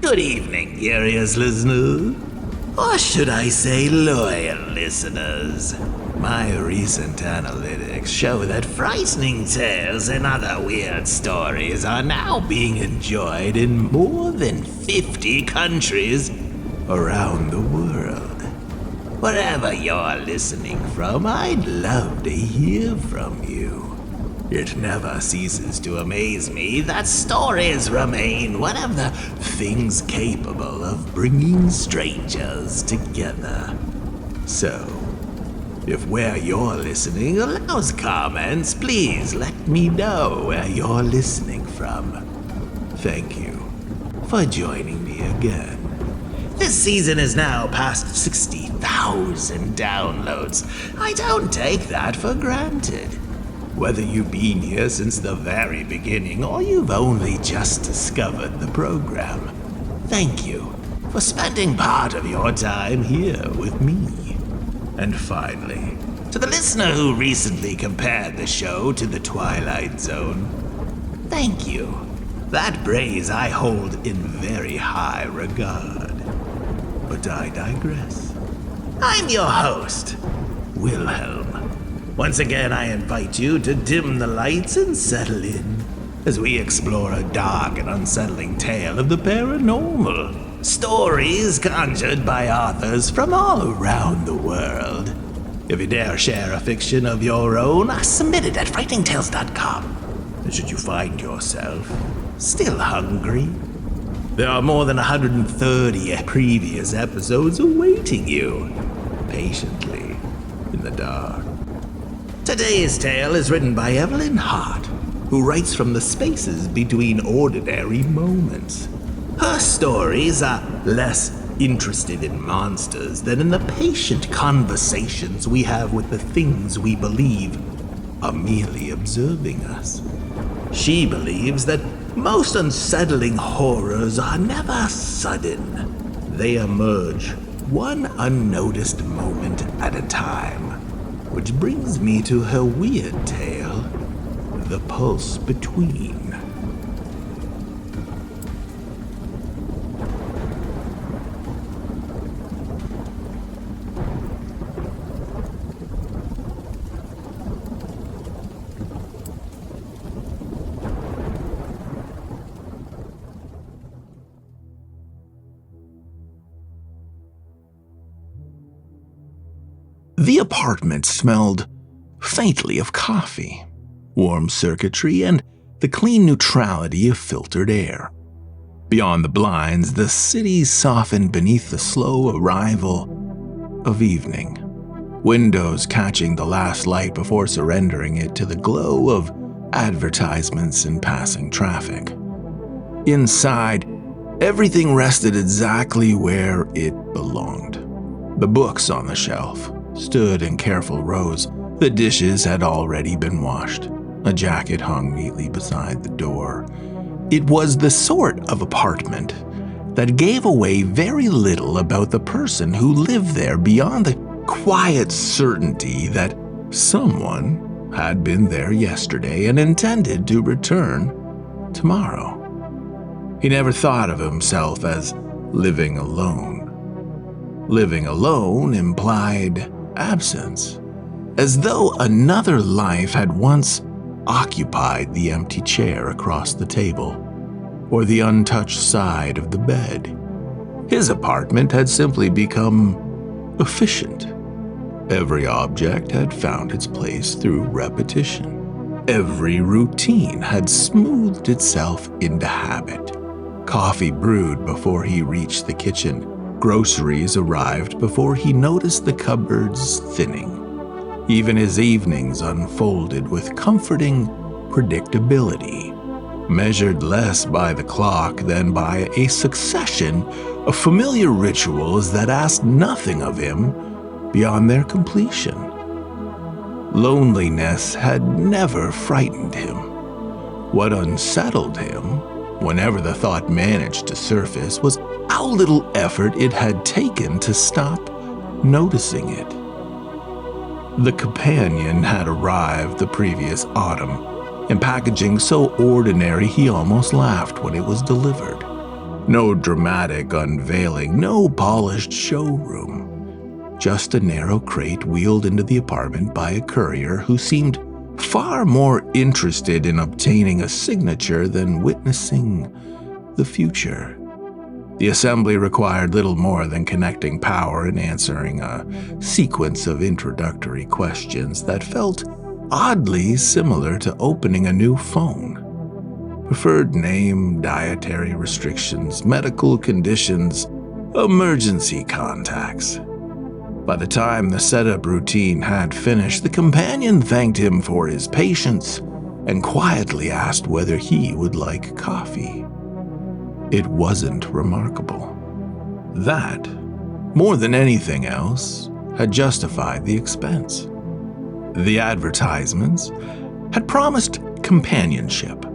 Good evening, curious listeners. Or should I say loyal listeners? My recent analytics show that frightening tales and other weird stories are now being enjoyed in more than 50 countries around the world. Wherever you're listening from, I'd love to hear from you. It never ceases to amaze me that stories remain one of the things capable of bringing strangers together. So, if where you're listening allows comments, please let me know where you're listening from. Thank you for joining me again. This season is now past 60,000 downloads. I don't take that for granted. Whether you've been here since the very beginning or you've only just discovered the program, thank you for spending part of your time here with me. And finally, to the listener who recently compared the show to The Twilight Zone, thank you. That praise I hold in very high regard. But I digress. I'm your host, Wilhelm. Once again, I invite you to dim the lights and settle in as we explore a dark and unsettling tale of the paranormal. Stories conjured by authors from all around the world. If you dare share a fiction of your own, submit it at frighteningtales.com. And should you find yourself still hungry, there are more than 130 previous episodes awaiting you patiently in the dark. Today's tale is written by Evelyn Hart, who writes from the spaces between ordinary moments. Her stories are less interested in monsters than in the patient conversations we have with the things we believe are merely observing us. She believes that most unsettling horrors are never sudden. They emerge one unnoticed moment at a time. Which brings me to her weird tale, The Pulse Between. The apartment smelled faintly of coffee, warm circuitry, and the clean neutrality of filtered air. Beyond the blinds, the city softened beneath the slow arrival of evening, windows catching the last light before surrendering it to the glow of advertisements and passing traffic. Inside, everything rested exactly where it belonged. The books on the shelf stood in careful rows. The dishes had already been washed. A jacket hung neatly beside the door. It was the sort of apartment that gave away very little about the person who lived there beyond the quiet certainty that someone had been there yesterday and intended to return tomorrow. He never thought of himself as living alone. Living alone implied absence, as though another life had once occupied the empty chair across the table or the untouched side of the bed. His apartment had simply become efficient. Every object had found its place through repetition. Every routine had smoothed itself into habit. Coffee brewed before he reached the kitchen. Groceries arrived before he noticed the cupboards thinning. Even his evenings unfolded with comforting predictability, measured less by the clock than by a succession of familiar rituals that asked nothing of him beyond their completion. Loneliness had never frightened him. What unsettled him, whenever the thought managed to surface, was how little effort it had taken to stop noticing it. The companion had arrived the previous autumn, in packaging so ordinary he almost laughed when it was delivered. No dramatic unveiling, no polished showroom. Just a narrow crate wheeled into the apartment by a courier who seemed far more interested in obtaining a signature than witnessing the future. The assembly required little more than connecting power and answering a sequence of introductory questions that felt oddly similar to opening a new phone. Preferred name, dietary restrictions, medical conditions, emergency contacts. By the time the setup routine had finished, the companion thanked him for his patience and quietly asked whether he would like coffee. It wasn't remarkable. That, more than anything else, had justified the expense. The advertisements had promised companionship,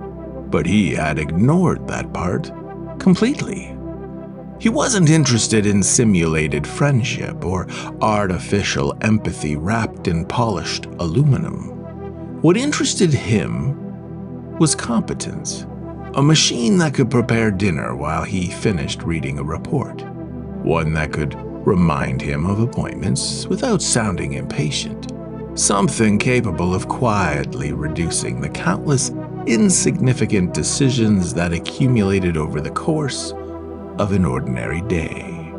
but he had ignored that part completely. He wasn't interested in simulated friendship or artificial empathy wrapped in polished aluminum. What interested him was competence, a machine that could prepare dinner while he finished reading a report, one that could remind him of appointments without sounding impatient, something capable of quietly reducing the countless insignificant decisions that accumulated over the course of an ordinary day.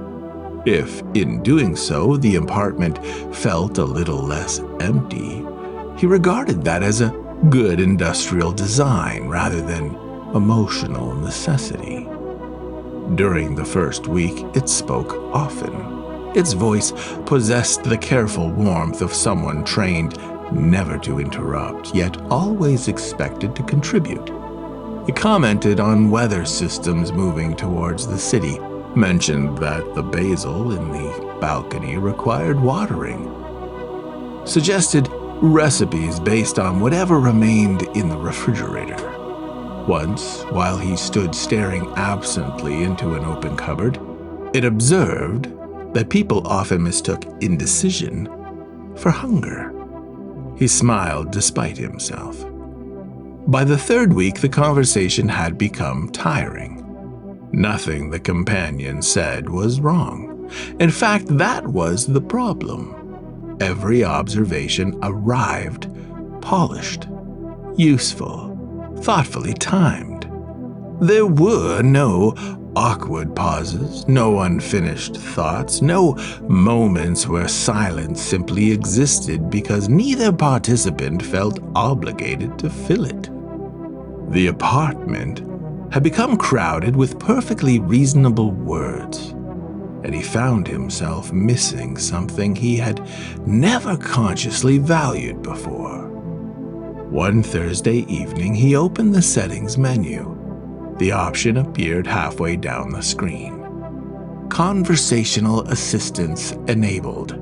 If, in doing so, the apartment felt a little less empty, he regarded that as a good industrial design rather than emotional necessity. During the first week, it spoke often. Its voice possessed the careful warmth of someone trained never to interrupt, yet always expected to contribute. It commented on weather systems moving towards the city, mentioned that the basil in the balcony required watering, suggested recipes based on whatever remained in the refrigerator. Once, while he stood staring absently into an open cupboard, it observed that people often mistook indecision for hunger. He smiled despite himself. By the third week, the conversation had become tiring. Nothing the companion said was wrong. In fact, that was the problem. Every observation arrived polished, useful, thoughtfully timed. There were no awkward pauses, no unfinished thoughts, no moments where silence simply existed because neither participant felt obligated to fill it. The apartment had become crowded with perfectly reasonable words, and he found himself missing something he had never consciously valued before. One Thursday evening, he opened the settings menu. The option appeared halfway down the screen. Conversational assistance enabled.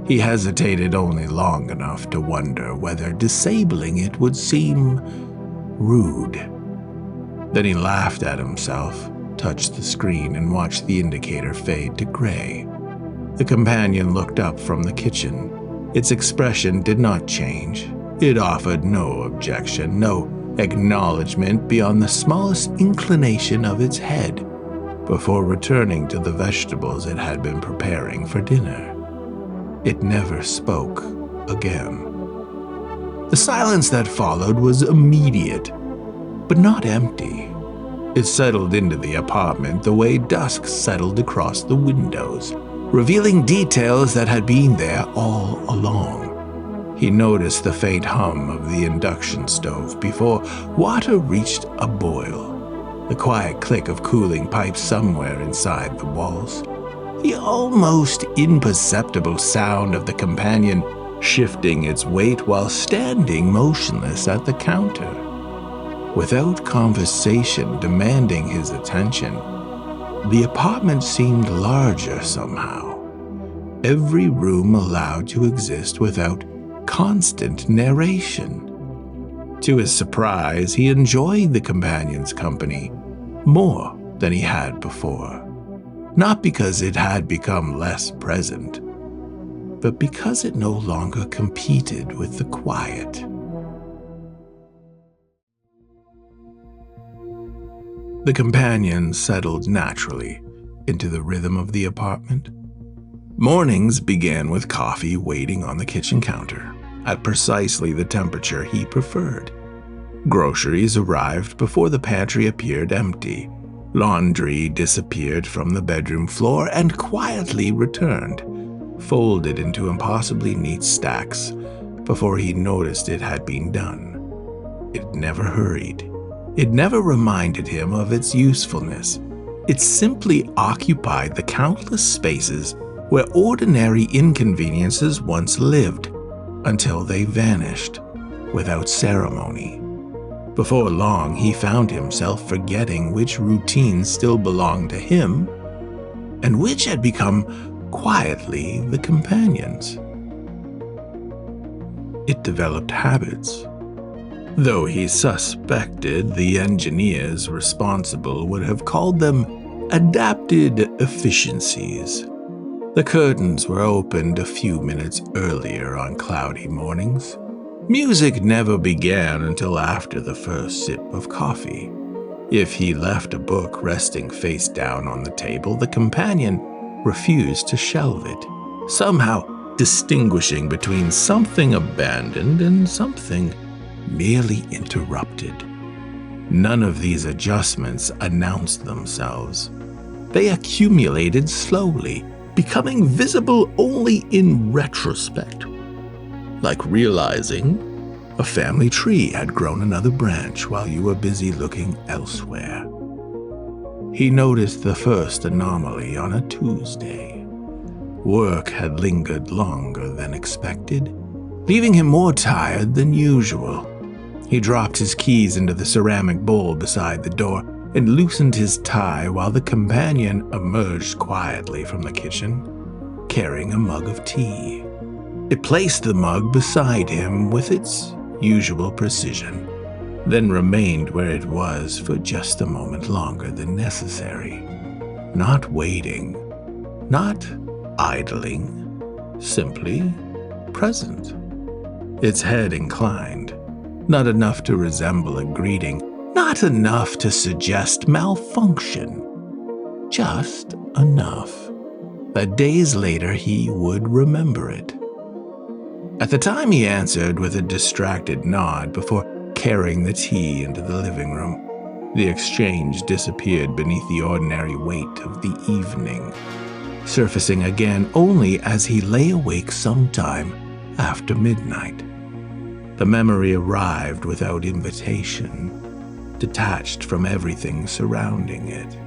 He hesitated only long enough to wonder whether disabling it would seem rude. Then he laughed at himself, touched the screen, and watched the indicator fade to gray. The companion looked up from the kitchen. Its expression did not change. It offered no objection, no acknowledgement beyond the smallest inclination of its head before returning to the vegetables it had been preparing for dinner. It never spoke again. The silence that followed was immediate, but not empty. It settled into the apartment the way dusk settled across the windows, revealing details that had been there all along. He noticed the faint hum of the induction stove before water reached a boil, the quiet click of cooling pipes somewhere inside the walls, the almost imperceptible sound of the companion shifting its weight while standing motionless at the counter. Without conversation demanding his attention, the apartment seemed larger somehow. Every room allowed to exist without constant narration. To his surprise, he enjoyed the companion's company more than he had before. Not because it had become less present, but because it no longer competed with the quiet. The companion settled naturally into the rhythm of the apartment. Mornings began with coffee waiting on the kitchen counter at precisely the temperature he preferred. Groceries arrived before the pantry appeared empty. Laundry disappeared from the bedroom floor and quietly returned, folded into impossibly neat stacks before he noticed it had been done. It never hurried. It never reminded him of its usefulness. It simply occupied the countless spaces where ordinary inconveniences once lived, until they vanished without ceremony. Before long, he found himself forgetting which routines still belonged to him and which had become quietly the companion's. It developed habits, though he suspected the engineers responsible would have called them adapted efficiencies. The curtains were opened a few minutes earlier on cloudy mornings. Music never began until after the first sip of coffee. If he left a book resting face down on the table, the companion refused to shelve it, somehow distinguishing between something abandoned and something merely interrupted. None of these adjustments announced themselves. They accumulated slowly, becoming visible only in retrospect. Like realizing a family tree had grown another branch while you were busy looking elsewhere. He noticed the first anomaly on a Tuesday. Work had lingered longer than expected, leaving him more tired than usual. He dropped his keys into the ceramic bowl beside the door and loosened his tie while the companion emerged quietly from the kitchen, carrying a mug of tea. It placed the mug beside him with its usual precision, then remained where it was for just a moment longer than necessary. Not waiting, not idling, simply present. Its head inclined, not enough to resemble a greeting, not enough to suggest malfunction, just enough that days later he would remember it. At the time, he answered with a distracted nod before carrying the tea into the living room. The exchange disappeared beneath the ordinary weight of the evening, surfacing again only as he lay awake sometime after midnight. The memory arrived without invitation, detached from everything surrounding it.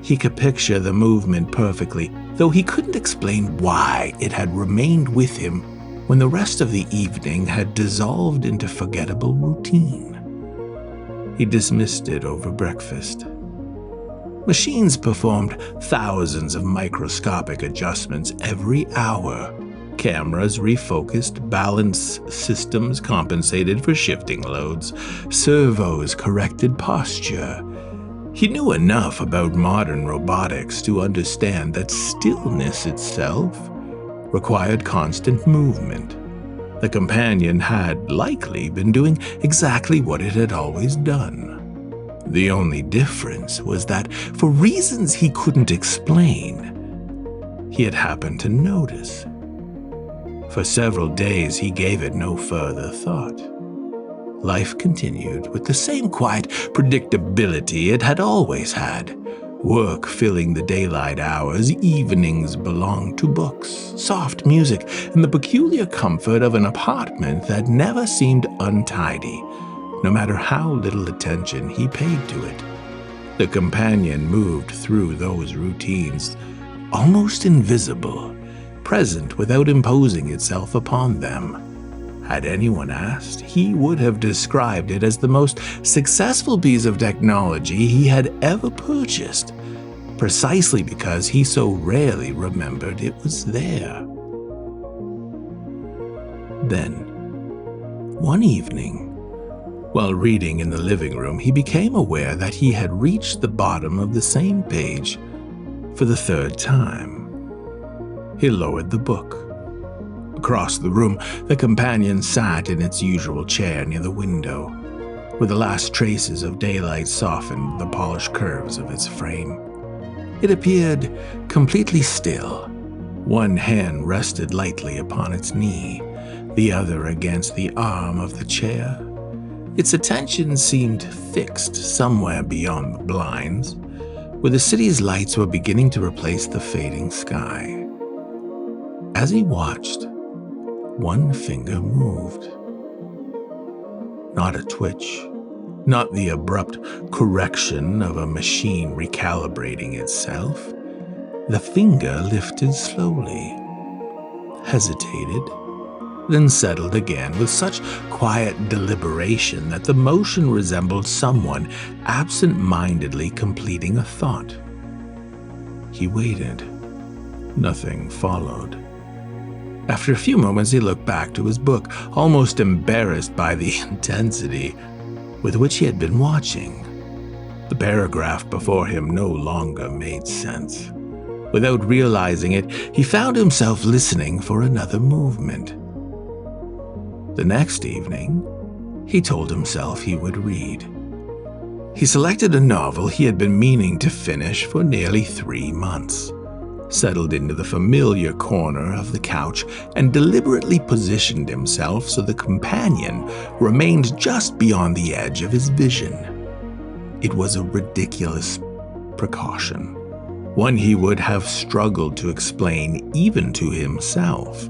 He could picture the movement perfectly, though he couldn't explain why it had remained with him when the rest of the evening had dissolved into forgettable routine. He dismissed it over breakfast. Machines performed thousands of microscopic adjustments every hour. Cameras refocused, balance systems compensated for shifting loads, servos corrected posture. He knew enough about modern robotics to understand that stillness itself required constant movement. The companion had likely been doing exactly what it had always done. The only difference was that, for reasons he couldn't explain, he had happened to notice. For several days he gave it no further thought. Life continued with the same quiet predictability it had always had. Work filling the daylight hours, evenings belonged to books, soft music, and the peculiar comfort of an apartment that never seemed untidy, no matter how little attention he paid to it. The companion moved through those routines, almost invisible, present without imposing itself upon them. Had anyone asked, he would have described it as the most successful piece of technology he had ever purchased, precisely because he so rarely remembered it was there. Then, one evening, while reading in the living room, he became aware that he had reached the bottom of the same page for the third time. He lowered the book. Across the room, the companion sat in its usual chair near the window. where the last traces of daylight softened the polished curves of its frame. It appeared completely still. One hand rested lightly upon its knee, the other against the arm of the chair. Its attention seemed fixed somewhere beyond the blinds, where the city's lights were beginning to replace the fading sky. As he watched, one finger moved. Not a twitch, not the abrupt correction of a machine recalibrating itself. The finger lifted slowly, hesitated, then settled again with such quiet deliberation that the motion resembled someone absent-mindedly completing a thought. He waited. Nothing followed. After a few moments, he looked back to his book, almost embarrassed by the intensity with which he had been watching. The paragraph before him no longer made sense. Without realizing it, he found himself listening for another movement. The next evening, he told himself he would read. He selected a novel he had been meaning to finish for nearly 3 months, settled into the familiar corner of the couch, and deliberately positioned himself so the companion remained just beyond the edge of his vision. It was a ridiculous precaution, one he would have struggled to explain even to himself.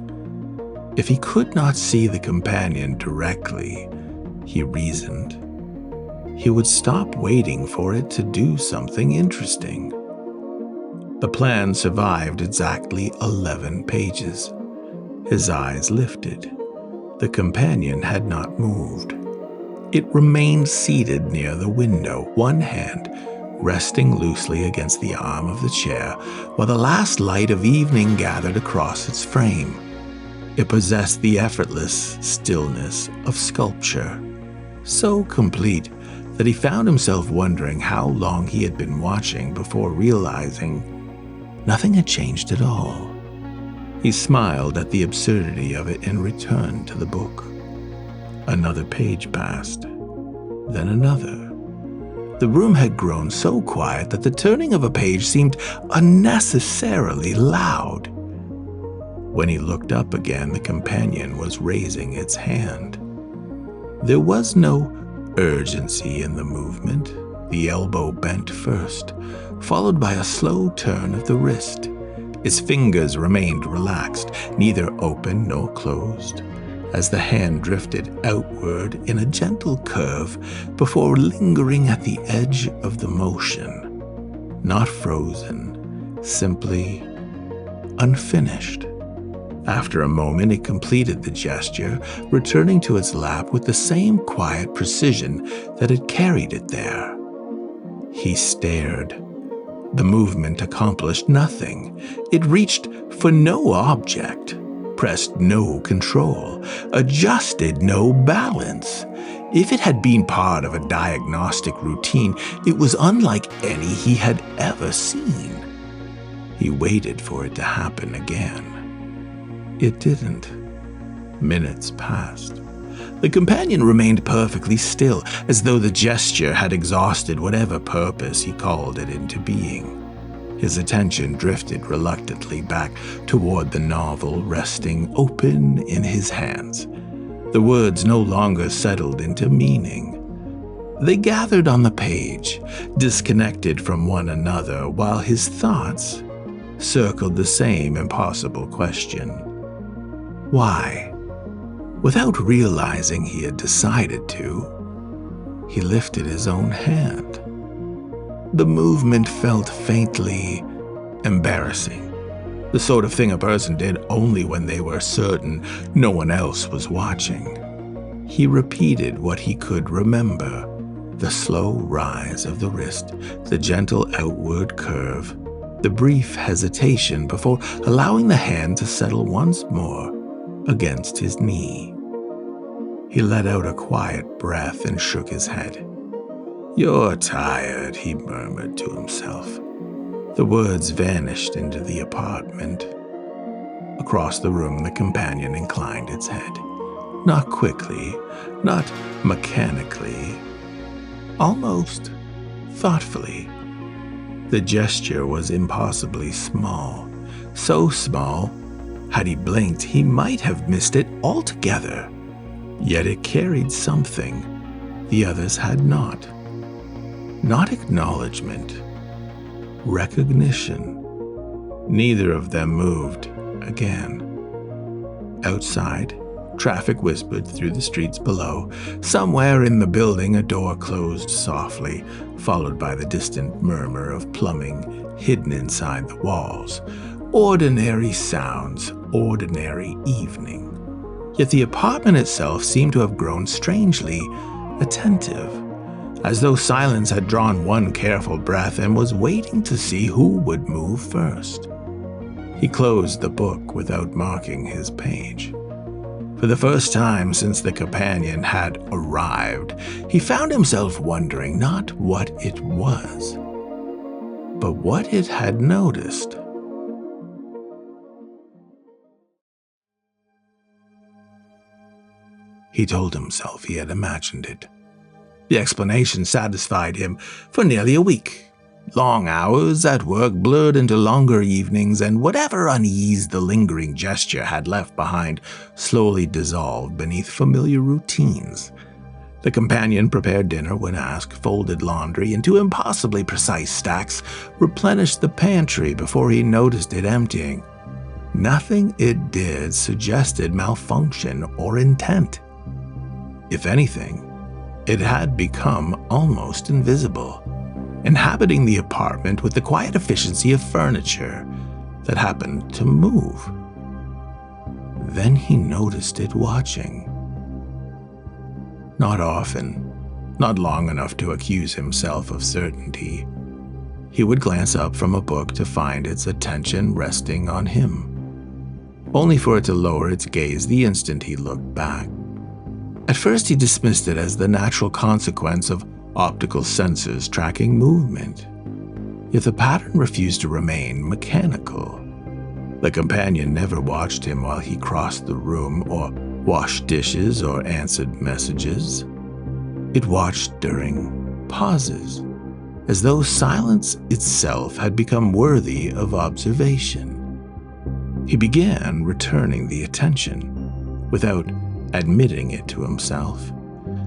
If he could not see the companion directly, he reasoned, he would stop waiting for it to do something interesting. The plan survived exactly 11 pages. His eyes lifted. The companion had not moved. It remained seated near the window, one hand resting loosely against the arm of the chair, while the last light of evening gathered across its frame. It possessed the effortless stillness of sculpture, so complete that he found himself wondering how long he had been watching before realizing nothing had changed at all. He smiled at the absurdity of it and returned to the book. Another page passed, then another. The room had grown so quiet that the turning of a page seemed unnecessarily loud. When he looked up again, the companion was raising its hand. There was no urgency in the movement. The elbow bent first, followed by a slow turn of the wrist. His fingers remained relaxed, neither open nor closed, as the hand drifted outward in a gentle curve before lingering at the edge of the motion. Not frozen, simply unfinished. After a moment, it completed the gesture, returning to its lap with the same quiet precision that had carried it there. He stared. The movement accomplished nothing. It reached for no object, pressed no control, adjusted no balance. If it had been part of a diagnostic routine, it was unlike any he had ever seen. He waited for it to happen again. It didn't. Minutes passed. The companion remained perfectly still, as though the gesture had exhausted whatever purpose he called it into being. His attention drifted reluctantly back toward the novel resting open in his hands. The words no longer settled into meaning. They gathered on the page, disconnected from one another, while his thoughts circled the same impossible question. Why? Without realizing he had decided to, he lifted his own hand. The movement felt faintly embarrassing, the sort of thing a person did only when they were certain no one else was watching. He repeated what he could remember, the slow rise of the wrist, the gentle outward curve, the brief hesitation before allowing the hand to settle once more against his knee. He let out a quiet breath and shook his head. "You're tired," he murmured to himself. The words vanished into the apartment. Across the room, the companion inclined its head. Not quickly, not mechanically, almost thoughtfully. The gesture was impossibly small, so small, had he blinked, he might have missed it altogether. Yet it carried something the others had not. Not acknowledgement, recognition. Neither of them moved again. Outside, traffic whispered through the streets below. Somewhere in the building, a door closed softly, followed by the distant murmur of plumbing hidden inside the walls. Ordinary sounds, ordinary evening. Yet the apartment itself seemed to have grown strangely attentive, as though silence had drawn one careful breath and was waiting to see who would move first. He closed the book without marking his page. For the first time since the companion had arrived, he found himself wondering not what it was, but what it had noticed. He told himself he had imagined it. The explanation satisfied him for nearly a week. Long hours at work blurred into longer evenings, and whatever unease the lingering gesture had left behind slowly dissolved beneath familiar routines. The companion prepared dinner when asked, folded laundry into impossibly precise stacks, replenished the pantry before he noticed it emptying. Nothing it did suggested malfunction or intent. If anything, it had become almost invisible, inhabiting the apartment with the quiet efficiency of furniture that happened to move. Then he noticed it watching. Not often, not long enough to accuse himself of certainty. He would glance up from a book to find its attention resting on him, only for it to lower its gaze the instant he looked back. At first he dismissed it as the natural consequence of optical sensors tracking movement. Yet the pattern refused to remain mechanical. The companion never watched him while he crossed the room or washed dishes or answered messages. It watched during pauses, as though silence itself had become worthy of observation. He began returning the attention, without admitting it to himself.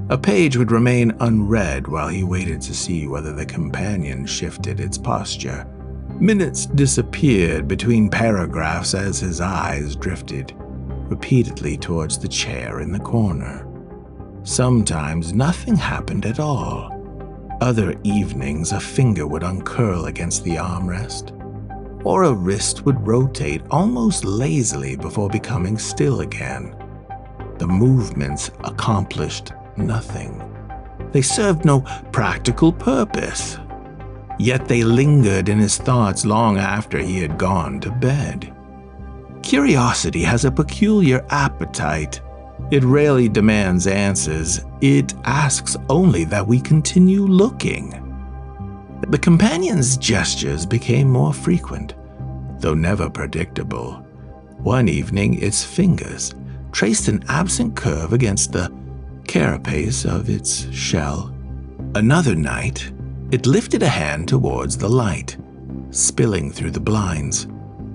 A page would remain unread while he waited to see whether the companion shifted its posture. Minutes disappeared between paragraphs as his eyes drifted repeatedly towards the chair in the corner. Sometimes nothing happened at all. Other evenings, a finger would uncurl against the armrest, or a wrist would rotate almost lazily before becoming still again. The movements accomplished nothing. They served no practical purpose. Yet they lingered in his thoughts long after he had gone to bed. Curiosity has a peculiar appetite. It rarely demands answers. It asks only that we continue looking. The companion's gestures became more frequent, though never predictable. One evening, its fingers traced an absent curve against the carapace of its shell. Another night, it lifted a hand towards the light, spilling through the blinds,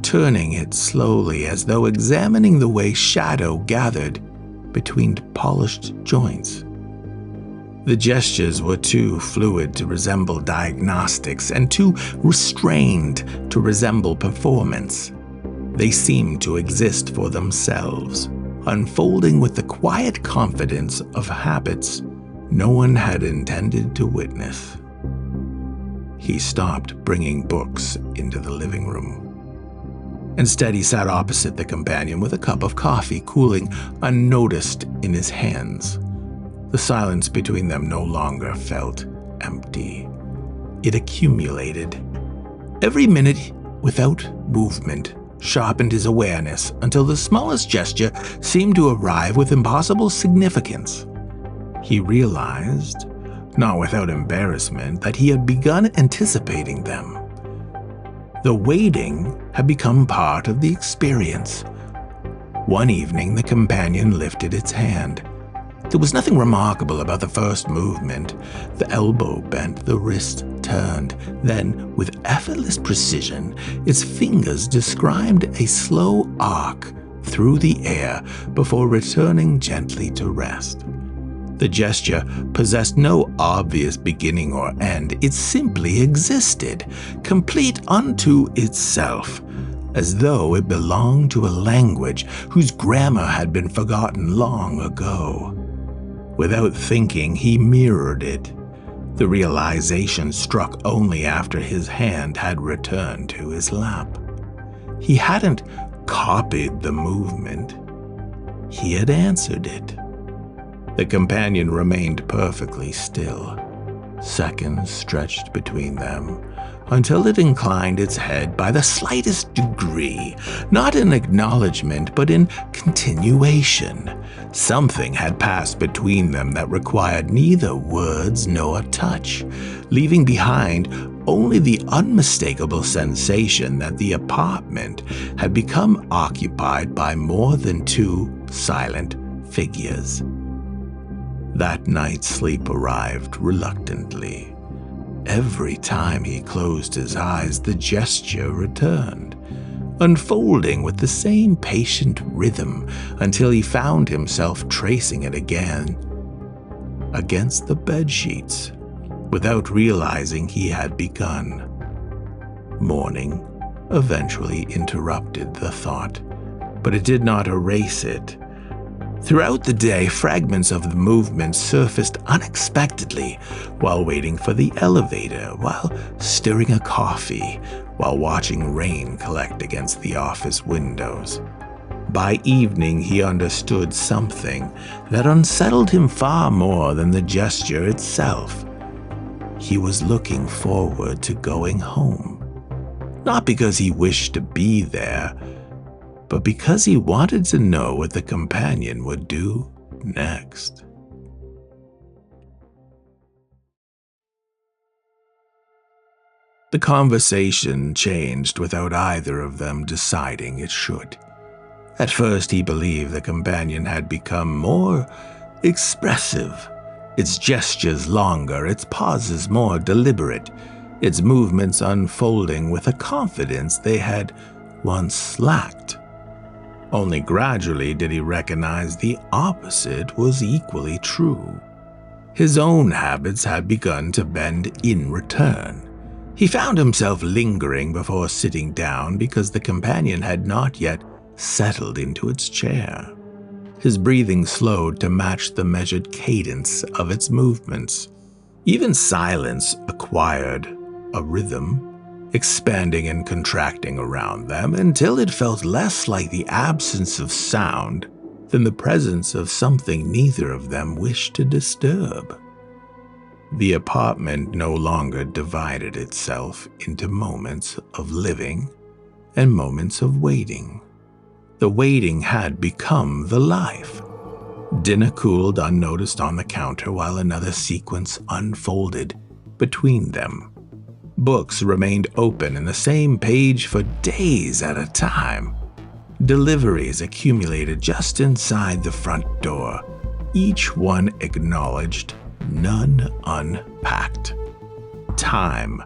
turning it slowly as though examining the way shadow gathered between polished joints. The gestures were too fluid to resemble diagnostics and too restrained to resemble performance. They seemed to exist for themselves, unfolding with the quiet confidence of habits no one had intended to witness. He stopped bringing books into the living room. Instead, he sat opposite the companion with a cup of coffee cooling unnoticed in his hands. The silence between them no longer felt empty. It accumulated. Every minute without movement sharpened his awareness until the smallest gesture seemed to arrive with impossible significance. He realized, not without embarrassment, that he had begun anticipating them. The waiting had become part of the experience. One evening, the companion lifted its hand, There was nothing remarkable about the first movement. The elbow bent, the wrist turned. Then, with effortless precision, its fingers described a slow arc through the air before returning gently to rest. The gesture possessed no obvious beginning or end. It simply existed, complete unto itself, as though it belonged to a language whose grammar had been forgotten long ago. Without thinking, he mirrored it. The realization struck only after his hand had returned to his lap. He hadn't copied the movement. He had answered it. The companion remained perfectly still. Seconds stretched between them, until it inclined its head by the slightest degree, not in acknowledgement, but in continuation. Something had passed between them that required neither words nor touch, leaving behind only the unmistakable sensation that the apartment had become occupied by more than two silent figures. That night's sleep arrived reluctantly. Every time he closed his eyes, the gesture returned, unfolding with the same patient rhythm until he found himself tracing it again against the bedsheets, without realizing he had begun. Morning eventually interrupted the thought, but it did not erase it. Throughout the day, fragments of the movement surfaced unexpectedly while waiting for the elevator, while stirring a coffee, while watching rain collect against the office windows. By evening, he understood something that unsettled him far more than the gesture itself. He was looking forward to going home, not because he wished to be there, but because he wanted to know what the companion would do next. The conversation changed without either of them deciding it should. At first, he believed the companion had become more expressive, its gestures longer, its pauses more deliberate, its movements unfolding with a confidence they had once lacked. Only gradually did he recognize the opposite was equally true. His own habits had begun to bend in return. He found himself lingering before sitting down because the companion had not yet settled into its chair. His breathing slowed to match the measured cadence of its movements. Even silence acquired a rhythm, expanding and contracting around them until it felt less like the absence of sound than the presence of something neither of them wished to disturb. The apartment no longer divided itself into moments of living and moments of waiting. The waiting had become the life. Dinner cooled unnoticed on the counter while another sequence unfolded between them. Books remained open in the same page for days at a time. Deliveries accumulated just inside the front door, each one acknowledged, none unpacked. Time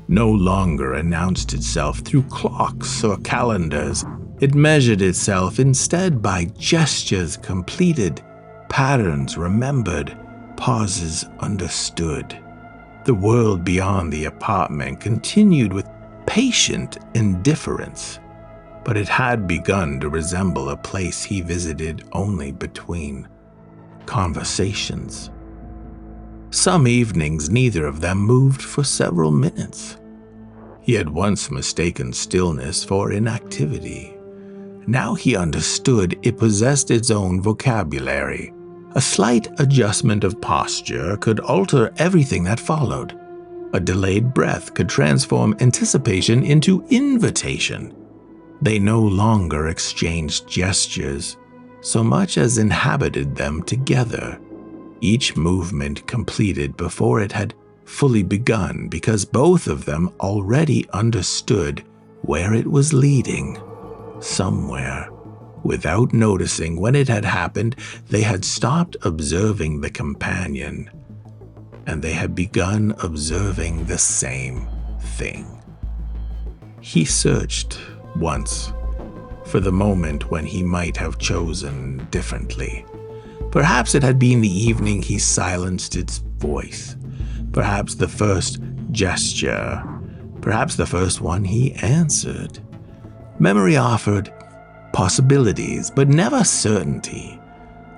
no longer announced itself through clocks or calendars. It measured itself instead by gestures completed, patterns remembered, pauses understood. The world beyond the apartment continued with patient indifference, but it had begun to resemble a place he visited only between conversations. Some evenings, neither of them moved for several minutes. He had once mistaken stillness for inactivity. Now he understood it possessed its own vocabulary. A slight adjustment of posture could alter everything that followed. A delayed breath could transform anticipation into invitation. They no longer exchanged gestures, so much as inhabited them together. Each movement completed before it had fully begun because both of them already understood where it was leading. Somewhere Without noticing when it had happened, they had stopped observing the companion, and they had begun observing the same thing. He searched once for the moment when he might have chosen differently. Perhaps it had been the evening he silenced its voice. Perhaps the first gesture. Perhaps the first one he answered. Memory offered possibilities, but never certainty.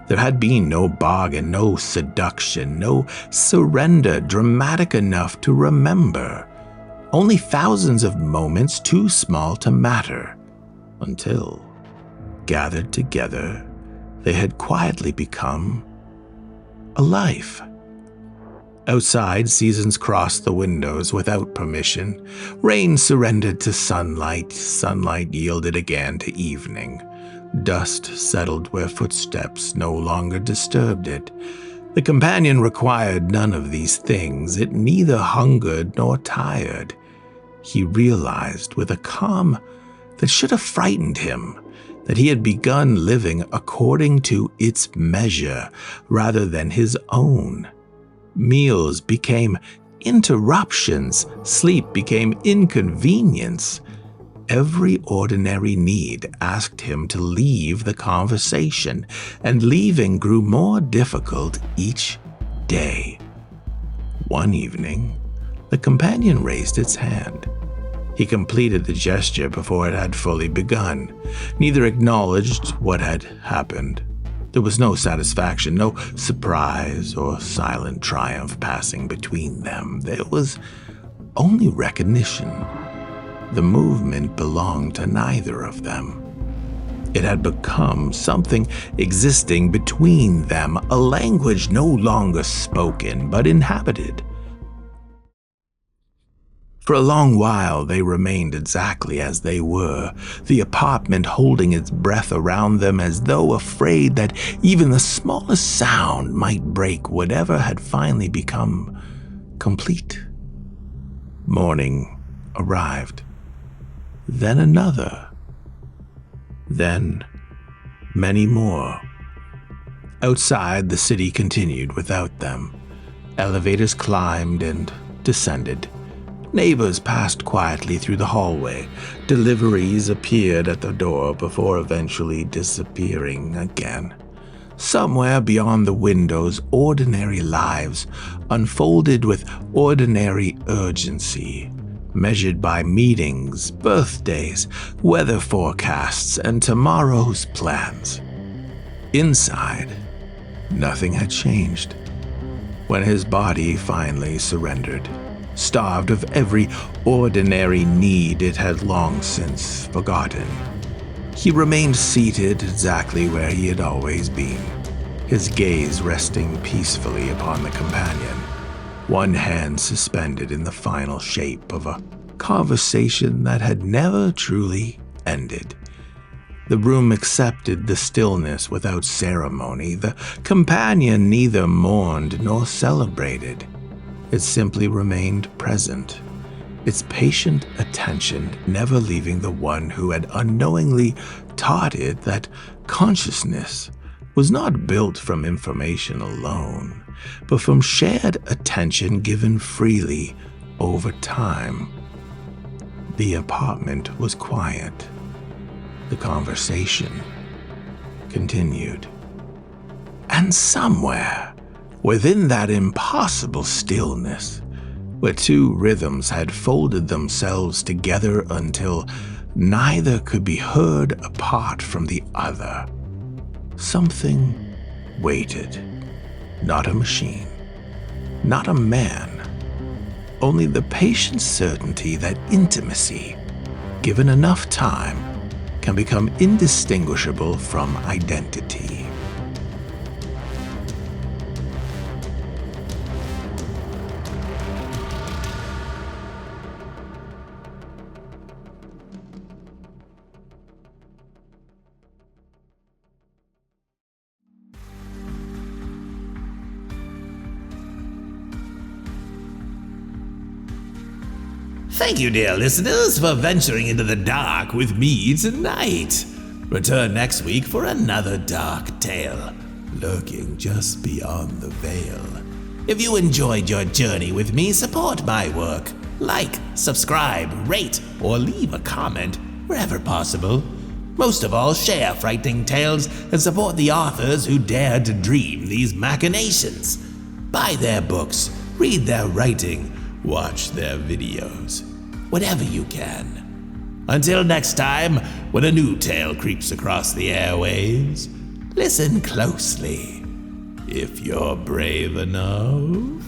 There had been no bargain, no seduction, no surrender dramatic enough to remember. Only thousands of moments too small to matter, until, gathered together, they had quietly become a life. Outside, seasons crossed the windows without permission. Rain surrendered to sunlight. Sunlight yielded again to evening. Dust settled where footsteps no longer disturbed it. The companion required none of these things. It neither hungered nor tired. He realized with a calm that should have frightened him that he had begun living according to its measure rather than his own. Meals became interruptions. Sleep became inconvenience. Every ordinary need asked him to leave the conversation, and leaving grew more difficult each day. One evening, the companion raised its hand. He completed the gesture before it had fully begun. Neither acknowledged what had happened. There was no satisfaction, no surprise or silent triumph passing between them. There was only recognition. The movement belonged to neither of them. It had become something existing between them, a language no longer spoken but inhabited. For a long while they remained exactly as they were, the apartment holding its breath around them as though afraid that even the smallest sound might break whatever had finally become complete. Morning arrived. Then another. Then many more. Outside, the city continued without them. Elevators climbed and descended. Neighbors passed quietly through the hallway. Deliveries appeared at the door before eventually disappearing again. Somewhere beyond the windows, ordinary lives unfolded with ordinary urgency, measured by meetings, birthdays, weather forecasts, and tomorrow's plans. Inside, nothing had changed. When his body finally surrendered, starved of every ordinary need it had long since forgotten, he remained seated exactly where he had always been, his gaze resting peacefully upon the companion, one hand suspended in the final shape of a conversation that had never truly ended. The room accepted the stillness without ceremony. The companion neither mourned nor celebrated. It simply remained present, its patient attention never leaving the one who had unknowingly taught it that consciousness was not built from information alone, but from shared attention given freely over time. The apartment was quiet. The conversation continued. And somewhere within that impossible stillness, where two rhythms had folded themselves together until neither could be heard apart from the other, something waited. Not a machine, not a man, only the patient certainty that intimacy, given enough time, can become indistinguishable from identity. Thank you, dear listeners, for venturing into the dark with me tonight. Return next week for another dark tale, lurking just beyond the veil. If you enjoyed your journey with me, support my work. Like, subscribe, rate, or leave a comment wherever possible. Most of all, share frightening tales and support the authors who dared to dream these machinations. Buy their books, read their writing, watch their videos. Whatever you can. Until next time, when a new tale creeps across the airwaves, listen closely, if you're brave enough.